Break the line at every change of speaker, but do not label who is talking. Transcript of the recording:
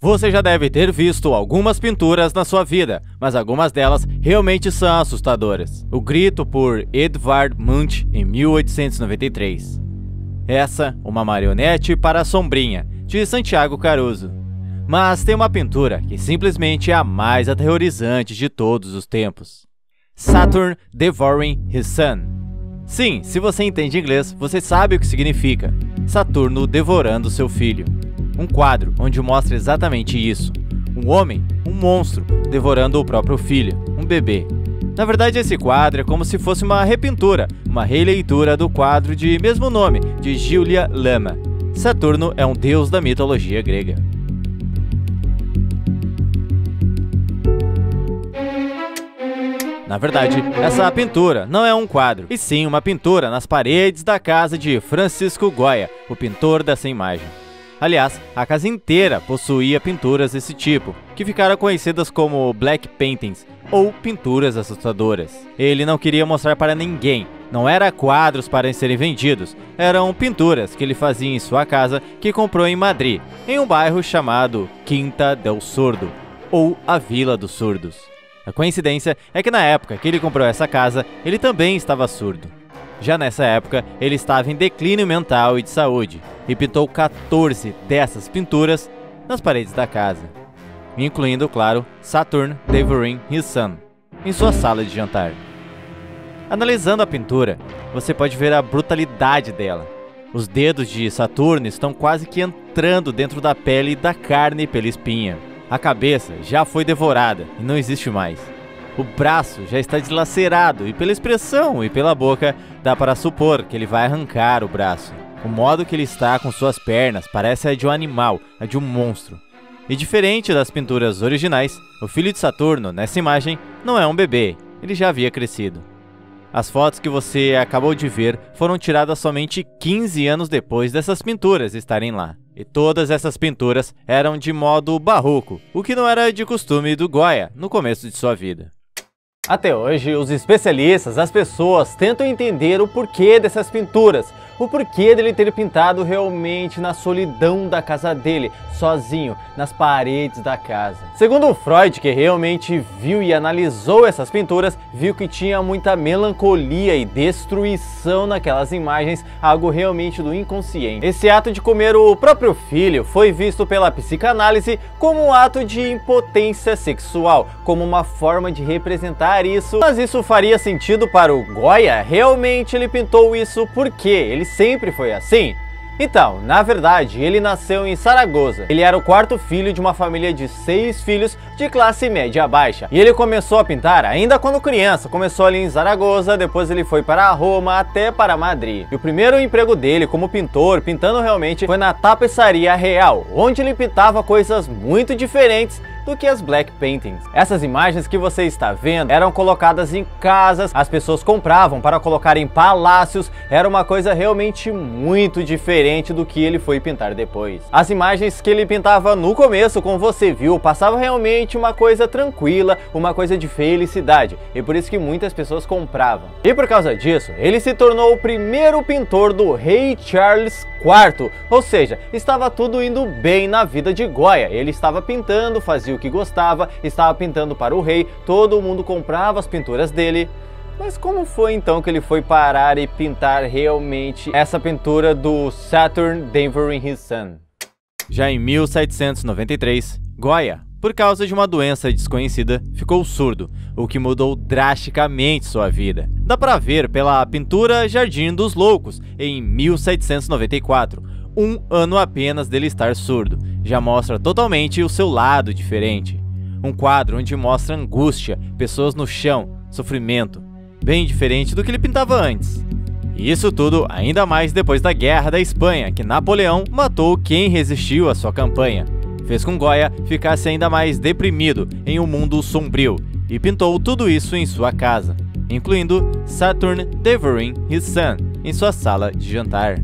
Você já deve ter visto algumas pinturas na sua vida, mas algumas delas realmente são assustadoras. O Grito, por Edvard Munch, em 1893. Essa, Uma Marionete para a Sombrinha, de Santiago Caruso. Mas tem uma pintura que simplesmente é a mais aterrorizante de todos os tempos. Saturn Devouring His Son. Sim, se você entende inglês, você sabe o que significa. Saturno devorando seu filho. Um quadro onde mostra exatamente isso. Um homem, um monstro, devorando o próprio filho, um bebê. Na verdade, esse quadro é como se fosse uma repintura, uma releitura do quadro de mesmo nome, de Julia Lama. Saturno é um deus da mitologia grega. Na verdade, essa pintura não é um quadro, e sim uma pintura nas paredes da casa de Francisco Goya, o pintor dessa imagem. Aliás, a casa inteira possuía pinturas desse tipo, que ficaram conhecidas como Black Paintings, ou pinturas assustadoras. Ele não queria mostrar para ninguém, não eram quadros para serem vendidos, eram pinturas que ele fazia em sua casa que comprou em Madrid, em um bairro chamado Quinta del Sordo, ou a Vila dos Surdos. A coincidência é que na época que ele comprou essa casa, ele também estava surdo. Já nessa época, ele estava em declínio mental e de saúde, e pintou 14 dessas pinturas nas paredes da casa, incluindo, claro, Saturn Devouring His Son, em sua sala de jantar. Analisando a pintura, você pode ver a brutalidade dela. Os dedos de Saturno estão quase que entrando dentro da pele e da carne pela espinha. A cabeça já foi devorada e não existe mais. O braço já está dilacerado e pela expressão e pela boca dá para supor que ele vai arrancar o braço. O modo que ele está com suas pernas parece a de um animal, a de um monstro. E diferente das pinturas originais, o filho de Saturno nessa imagem não é um bebê, ele já havia crescido. As fotos que você acabou de ver foram tiradas somente 15 anos depois dessas pinturas estarem lá. E todas essas pinturas eram de modo barroco, o que não era de costume do Goya no começo de sua vida. Até hoje, os especialistas, as pessoas, tentam entender o porquê dessas pinturas, o porquê dele ter pintado realmente na solidão da casa dele, sozinho, nas paredes da casa. Segundo Freud, que realmente viu e analisou essas pinturas, viu que tinha muita melancolia e destruição naquelas imagens, algo realmente do inconsciente. Esse ato de comer o próprio filho foi visto pela psicanálise como um ato de impotência sexual, como uma forma de representar isso, mas isso faria sentido para o Goya? Realmente ele pintou isso porque ele sempre foi assim? Então, na verdade, ele nasceu em Zaragoza. Ele era o quarto filho de uma família de 6 filhos de classe média baixa. E ele começou a pintar ainda quando criança. Começou ali em Zaragoza, depois ele foi para Roma, até para Madrid. E o primeiro emprego dele como pintor, pintando realmente, foi na tapeçaria real, onde ele pintava coisas muito diferentes do que as Black Paintings. Essas imagens que você está vendo eram colocadas em casas, as pessoas compravam para colocar em palácios, era uma coisa realmente muito diferente do que ele foi pintar depois. As imagens que ele pintava no começo, como você viu, passavam realmente uma coisa tranquila, uma coisa de felicidade, e por isso que muitas pessoas compravam. E por causa disso, ele se tornou o primeiro pintor do rei Charles IV, ou seja, estava tudo indo bem na vida de Goya. Ele estava pintando, fazia o que gostava, estava pintando para o rei, todo mundo comprava as pinturas dele. Mas como foi então que ele foi parar e pintar realmente essa pintura do Saturn Devouring His Son? Já em 1793, Goya, por causa de uma doença desconhecida, ficou surdo, o que mudou drasticamente sua vida. Dá para ver pela pintura Jardim dos Loucos, em 1794, um ano apenas dele estar surdo. Já mostra totalmente o seu lado diferente. Um quadro onde mostra angústia, pessoas no chão, sofrimento, bem diferente do que ele pintava antes. E isso tudo ainda mais depois da Guerra da Espanha, que Napoleão matou quem resistiu à sua campanha. Fez com Goya ficasse ainda mais deprimido em um mundo sombrio, e pintou tudo isso em sua casa, incluindo Saturn Devouring His Son em sua sala de jantar.